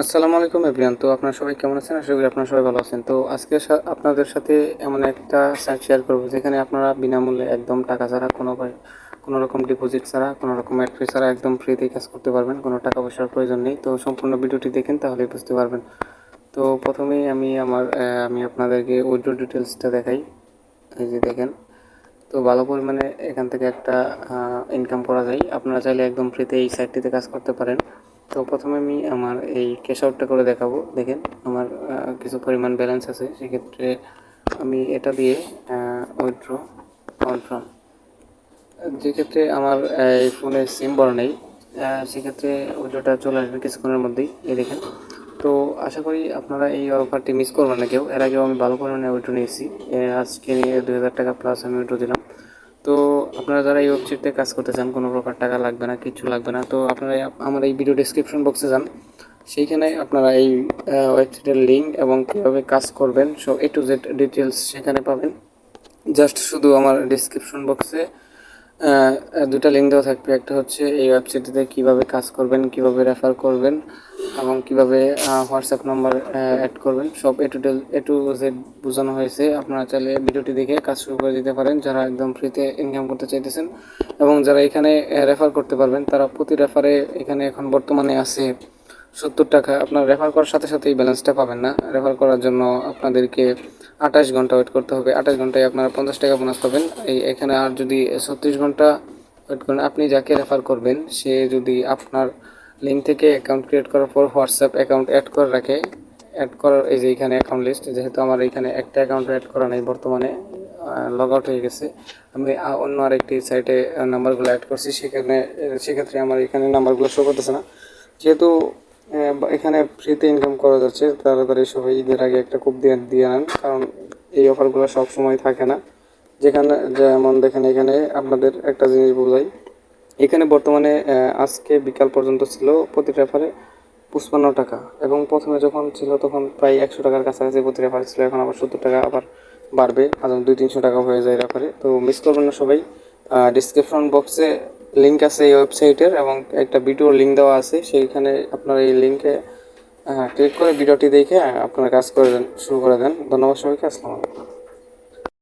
আসসালামু আলাইকুম এভরিওয়ান। তো আপনারা সবাই কেমন আছেন? আশা করি আপনারা সবাই ভালো আছেন। তো আজকে আপনাদের সাথে এমন একটা সাইট শেয়ার করব যেখানে আপনারা বিনামূল্যে একদম টাকা ছাড়া কোনো রকম ডিপোজিট ছাড়া কোনো রকম অ্যাড ফি ছাড়া একদম ফ্রিতেই কাজ করতে পারবেন। কোনো টাকা পয়সার প্রয়োজন নেই। তো সম্পূর্ণ ভিডিওটি দেখেন তাহলেই বুঝতে পারবেন। তো প্রথমেই আমি আপনাদেরকে উইথড্র ডিটেলসটা দেখাই। এই যে দেখেন, তো ভালো পরিমাণে এখান থেকে একটা ইনকাম করা যায়। আপনারা চাইলে একদম ফ্রিতে এই সাইটটিতে কাজ করতে পারেন। তো প্রথমে আমি আমার এই ক্যাশ আউটটা করে দেখাবো। দেখেন, আমার কিছু পরিমাণ ব্যালেন্স আছে, সেক্ষেত্রে আমি এটা দিয়ে উইথড্র কনফার্ম, যেক্ষেত্রে আমার এই ফোনে সিম বড় নেই, সেক্ষেত্রে উইথড্রটা চলে আসবে কিছুক্ষণের মধ্যেই। এই দেখেন, তো আশা করি আপনারা এই অফারটি মিস করবেন না কেউ। এর আগেও আমি ভালো পরিমাণে উইথড্র নিয়েছি, আজকে নিয়ে 2000 টাকা প্লাস আমি উইথড্র দিলাম। তো আপনারা যারা এই ওয়েবসাইটে কাজ করতে চান, কোনো প্রকার টাকা লাগবে না, কিছু লাগবে না। তো আপনারা আমার এই ভিডিও ডেসক্রিপশন বক্সে যান, সেইখানে আপনারা এই ওয়েবসাইটের লিঙ্ক এবং কীভাবে কাজ করবেন সব A to Z ডিটেলস সেখানে পাবেন। জাস্ট শুধু আমার ডেসক্রিপশন বক্সে দুটা লিঙ্ক দেওয়া থাকবে। একটা হচ্ছে এই ওয়েবসাইটটিতে কীভাবে কাজ করবেন, কীভাবে রেফার করবেন এবং কীভাবে হোয়াটসঅ্যাপ নাম্বার অ্যাড করবেন, সব এ টু জেড বোঝানো হয়েছে। আপনারা চাইলে ভিডিওটি দেখে কাজ শুরু করে দিতে পারেন, যারা একদম ফ্রিতে ইনকাম করতে চাইতেছেন। এবং যারা এখানে রেফার করতে পারবেন, তারা প্রতি রেফারে এখানে এখন বর্তমানে আছে 70 টাকা। আপনার রেফার করার সাথে সাথে এই ব্যালেন্সটা পাবেন না। রেফার করার জন্য আপনাদেরকে 28 ঘন্টা ওয়েট করতে হবে। 28 ঘন্টায় আপনারা 50 টাকা বোনাস পাবেন। এখানে আর যদি 36 ঘন্টা ওয়েট করেন, আপনি যাকে রেফার করবেন সে যদি আপনার লিঙ্ক থেকে অ্যাকাউন্ট ক্রিয়েট করার পর হোয়াটসঅ্যাপ অ্যাকাউন্ট অ্যাড করে রাখে, অ্যাড করার এই যে এখানে অ্যাকাউন্ট লিস্ট, যেহেতু আমার এখানে একটা অ্যাকাউন্ট অ্যাড করা নেই বর্তমানে, লগ আউট হয়ে গেছে, আমি অন্য আরেকটি সাইটে নাম্বারগুলো অ্যাড করছি, সেক্ষেত্রে আমার এখানে নাম্বারগুলো শো করতেছে না। যেহেতু এখানে ফ্রিতে ইনকাম করা যাচ্ছে, তাড়াতাড়ি সবাই ঈদের আগে একটা কূপ দিয়ে নেন, কারণ এই অফারগুলো সব সময় থাকে না। যেমন দেখেন, এখানে আপনাদের একটা জিনিস বোঝাই, এখানে বর্তমানে আজকে বিকাল পর্যন্ত ছিল প্রতি রেফারে 55 টাকা, এবং প্রথমে যখন ছিল তখন প্রায় 100 টাকার কাছাকাছি প্রতি রেফারে ছিল। এখন আবার 70 টাকা আবার বাড়বে, আজ 200-300 টাকা হয়ে যায় রেফারে। তো মিস করবেন না সবাই। ডিসক্রিপশন বক্সে লিঙ্ক আছে এই ওয়েবসাইটের, এবং একটা ভিডিও লিঙ্ক দেওয়া আছে, সেইখানে আপনারা এই লিঙ্কে ক্লিক করে ভিডিওটি দেখে আপনারা কাজ করে দেন, শুরু করে দেন। ধন্যবাদ সবাইকে। আসসালামু আলাইকুম।